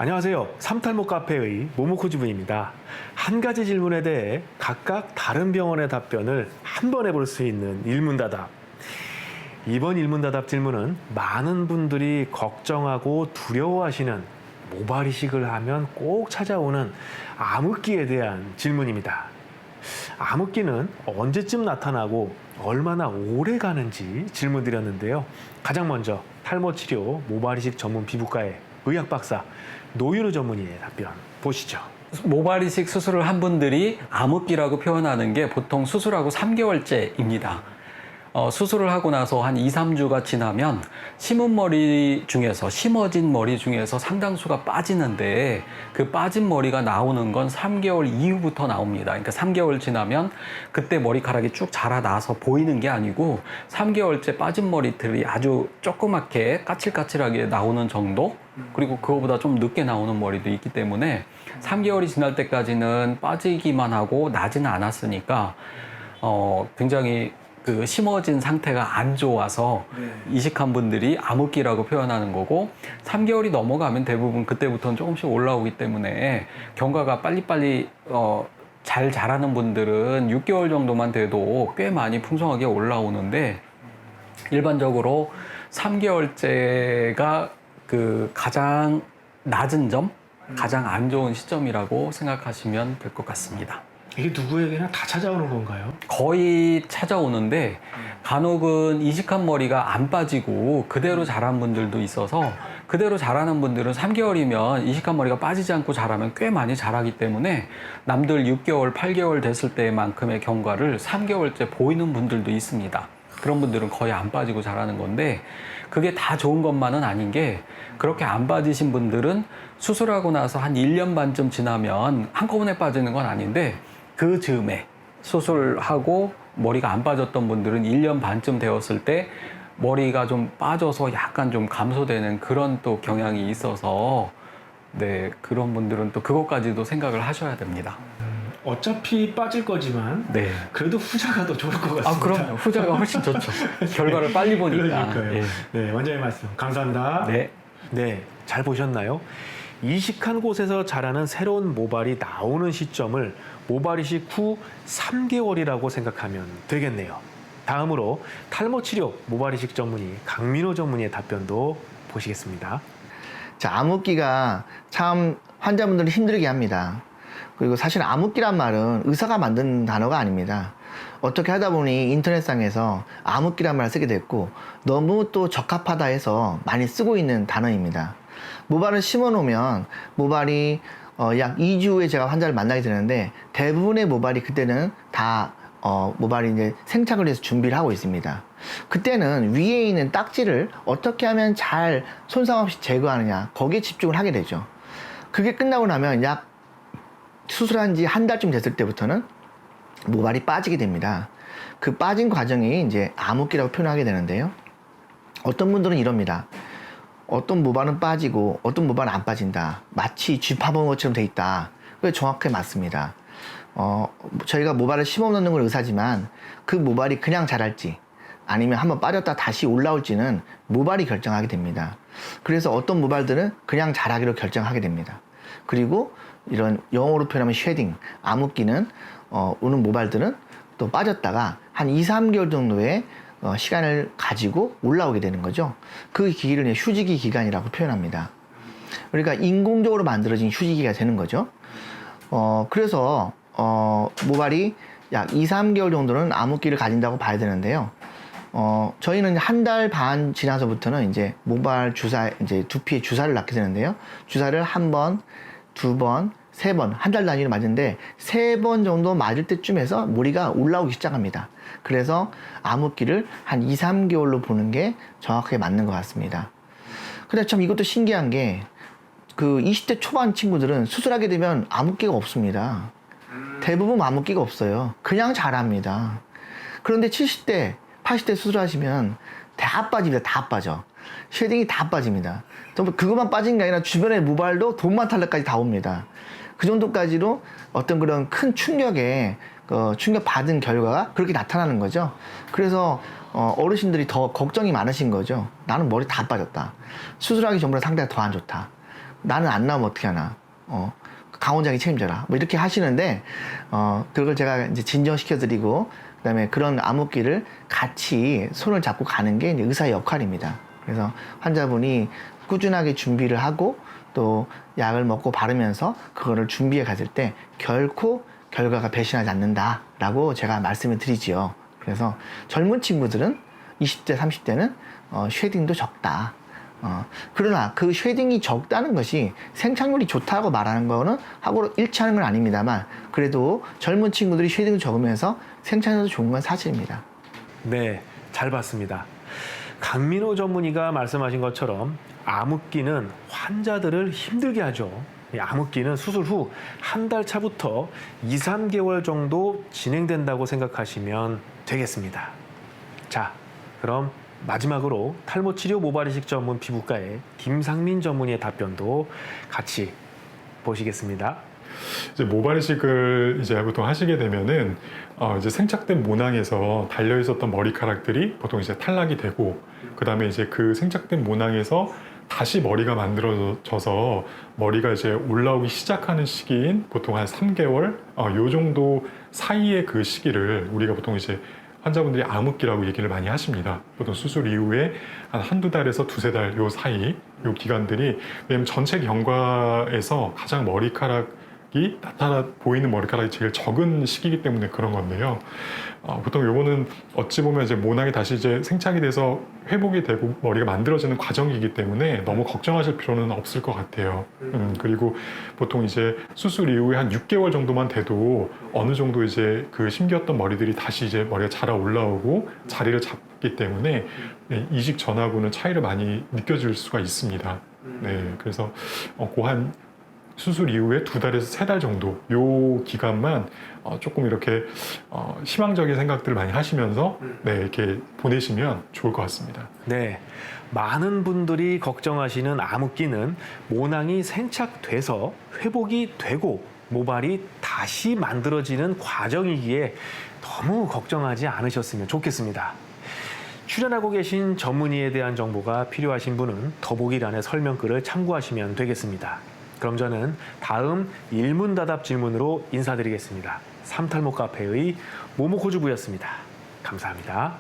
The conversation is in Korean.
안녕하세요. 삼탈모 카페의 모모코 주부입니다. 한 가지 질문에 대해 각각 다른 병원의 답변을 한 번에 볼 수 있는 일문다답. 이번 일문다답 질문은 많은 분들이 걱정하고 두려워하시는 모발 이식을 하면 꼭 찾아오는 암흑기에 대한 질문입니다. 암흑기는 언제쯤 나타나고 얼마나 오래 가는지 질문 드렸는데요. 가장 먼저 탈모 치료 모발 이식 전문 피부과의 의학 박사 노윤우 전문의의 답변 보시죠. 모발 이식 수술을 한 분들이 암흑기라고 표현하는 게 보통 수술하고 3개월째입니다. 수술을 하고 나서 한 2, 3주가 지나면 심은 머리 중에서, 심어진 머리 중에서 상당수가 빠지는데 그 빠진 머리가 나오는 건 3개월 이후부터 나옵니다. 그러니까 3개월 지나면 그때 머리카락이 쭉 자라나서 보이는 게 아니고 3개월째 빠진 머리들이 아주 조그맣게 까칠까칠하게 나오는 정도? 그리고 그거보다 좀 늦게 나오는 머리도 있기 때문에 3개월이 지날 때까지는 빠지기만 하고 나지는 않았으니까 굉장히 그 심어진 상태가 안 좋아서 이식한 분들이 암흑기라고 표현하는 거고 3개월이 넘어가면 대부분 그때부터는 조금씩 올라오기 때문에 경과가 빨리빨리 잘 자라는 분들은 6개월 정도만 돼도 꽤 많이 풍성하게 올라오는데 일반적으로 3개월째가 그 가장 낮은 점, 가장 안 좋은 시점이라고 생각하시면 될 것 같습니다. 이게 누구에게나 다 찾아오는 건가요? 거의 찾아오는데 간혹은 이식한 머리가 안 빠지고 그대로 자란 분들도 있어서 그대로 자라는 분들은 3개월이면 이식한 머리가 빠지지 않고 자라면 꽤 많이 자라기 때문에 남들 6개월, 8개월 됐을 때만큼의 경과를 3개월째 보이는 분들도 있습니다. 그런 분들은 거의 안 빠지고 자라는 건데 그게 다 좋은 것만은 아닌 게 그렇게 안 빠지신 분들은 수술하고 나서 한 1년 반쯤 지나면 한꺼번에 빠지는 건 아닌데 그 즈음에 수술하고 머리가 안 빠졌던 분들은 1년 반쯤 되었을 때 머리가 좀 빠져서 약간 좀 감소되는 그런 또 경향이 있어서 네, 그런 분들은 또 그것까지도 생각을 하셔야 됩니다. 어차피 빠질 거지만 네. 그래도 후자가 더 좋을 것 같습니다. 아, 그럼요. 후자가 훨씬 좋죠. 결과를 빨리 보니까. 그러니까요. 예. 네, 원장님 말씀 감사합니다. 네. 네, 잘 보셨나요? 이식한 곳에서 자라는 새로운 모발이 나오는 시점을 모발 이식 후 3개월이라고 생각하면 되겠네요. 다음으로 탈모 치료 모발 이식 전문의 강민호 전문의의 답변도 보시겠습니다. 자, 암흑기가 참 환자분들을 힘들게 합니다. 그리고 사실 암흑기란 말은 의사가 만든 단어가 아닙니다. 어떻게 하다 보니 인터넷상에서 암흑기란 말을 쓰게 됐고 너무 또 적합하다 해서 많이 쓰고 있는 단어입니다. 모발을 심어 놓으면 모발이 약 2주 후에 제가 환자를 만나게 되는데 대부분의 모발이 그때는 다 모발이 이제 생착을 해서 준비를 하고 있습니다. 그때는 위에 있는 딱지를 어떻게 하면 잘 손상 없이 제거하느냐 거기에 집중을 하게 되죠. 그게 끝나고 나면 약 수술한 지 한 달쯤 됐을 때부터는 모발이 빠지게 됩니다. 그 빠진 과정이 이제 암흑기라고 표현하게 되는데요. 어떤 분들은 이럽니다. 어떤 모발은 빠지고 어떤 모발은 안 빠진다. 마치 쥐 파먹은 것처럼 돼 있다. 그게 정확하게 맞습니다. 저희가 모발을 심어 놓는 건 의사지만 그 모발이 그냥 자랄지 아니면 한번 빠졌다 다시 올라올지는 모발이 결정하게 됩니다. 그래서 어떤 모발들은 그냥 자라기로 결정하게 됩니다. 그리고 이런 영어로 표현하면 쉐딩, 암흑기는 오는 모발들은 또 빠졌다가 한 2, 3개월 정도의 시간을 가지고 올라오게 되는 거죠. 그 기기를 휴지기 기간이라고 표현합니다. 그러니까 인공적으로 만들어진 휴지기가 되는 거죠. 그래서 모발이 약 2, 3개월 정도는 암흑기를 가진다고 봐야 되는데요. 저희는 한 달 반 지나서부터는 이제 모발 주사, 이제 두피에 주사를 놨게 되는데요. 주사를 한 번, 두 번, 세 번, 한 달 단위로 맞는데 3번 정도 맞을 때쯤에서 머리가 올라오기 시작합니다. 그래서 암흑기를 한 2, 3개월로 보는 게 정확하게 맞는 것 같습니다. 근데 참 이것도 신기한 게 그 20대 초반 친구들은 수술하게 되면 암흑기가 없습니다. 대부분 암흑기가 없어요. 그냥 자랍니다. 그런데 70대, 80대 수술하시면 다 빠집니다. 다 빠져. 쉐딩이 다 빠집니다. 그것만 빠진 게 아니라 주변의 모발도 돈만 탈락까지 다 옵니다. 그 정도까지로 어떤 그런 큰 충격에 충격 받은 결과가 그렇게 나타나는 거죠. 그래서 어르신들이 더 걱정이 많으신 거죠. 나는 머리 다 빠졌다. 수술하기 전보다 상태가 더 안 좋다. 나는 안 나오면 어떻게 하나. 강원장이 책임져라. 뭐 이렇게 하시는데, 그걸 제가 이제 진정시켜드리고, 그다음에 그런 암흑기를 같이 손을 잡고 가는 게 이제 의사의 역할입니다. 그래서 환자분이 꾸준하게 준비를 하고 또 약을 먹고 바르면서 그거를 준비해 갔을 때 결코 결과가 배신하지 않는다라고 제가 말씀을 드리지요. 그래서 젊은 친구들은 20대, 30대는 쉐딩도 적다. 그러나 그 쉐딩이 적다는 것이 생착률이 좋다고 말하는 거는 하고 일치하는 건 아닙니다만 그래도 젊은 친구들이 쉐딩을 적으면서 생착률도 좋은 건 사실입니다. 네, 잘 봤습니다. 강민호 전문의가 말씀하신 것처럼 암흑기는 환자들을 힘들게 하죠. 이 암흑기는 수술 후 한 달 차부터 2, 3개월 정도 진행된다고 생각하시면 되겠습니다. 자, 그럼 마지막으로 탈모 치료 모발이식 전문 피부과의 김상민 전문의의 답변도 같이 보시겠습니다. 이제 모발이식을 이제 보통 하시게 되면은 이제 생착된 모낭에서 달려 있었던 머리카락들이 보통 이제 탈락이 되고 그 다음에 이제 그 생착된 모낭에서 다시 머리가 만들어져서 머리가 이제 올라오기 시작하는 시기인 보통 한 3개월 요 정도 사이의 그 시기를 우리가 보통 이제 환자분들이 암흑기라고 얘기를 많이 하십니다. 보통 수술 이후에 한 한두 달에서 두세 달 요 사이 요 기간들이 왜냐면 전체 경과에서 가장 머리카락이 보이는 머리카락이 제일 적은 시기이기 때문에 그런 건데요. 보통 요거는 어찌 보면 이제 모낭이 다시 이제 생착이 돼서 회복이 되고 머리가 만들어지는 과정이기 때문에 너무 걱정하실 필요는 없을 것 같아요. 그리고 보통 이제 수술 이후에 한 6개월 정도만 돼도 어느 정도 이제 그 심겼던 머리들이 다시 이제 머리가 자라 올라오고 자리를 잡기 때문에 이식 전하고는 차이를 많이 느껴질 수가 있습니다. 네, 그래서 고한 수술 이후에 2달에서 3달 정도 요 기간만 조금 이렇게 희망적인 생각들을 많이 하시면서 네, 이렇게 보내시면 좋을 것 같습니다. 네, 많은 분들이 걱정하시는 암흑기는 모낭이 생착돼서 회복이 되고 모발이 다시 만들어지는 과정이기에 너무 걱정하지 않으셨으면 좋겠습니다. 출연하고 계신 전문의에 대한 정보가 필요하신 분은 더보기란의 설명글을 참고하시면 되겠습니다. 그럼 저는 다음 일문다답 질문으로 인사드리겠습니다. 삼탈모 카페의 모모코주부였습니다. 감사합니다.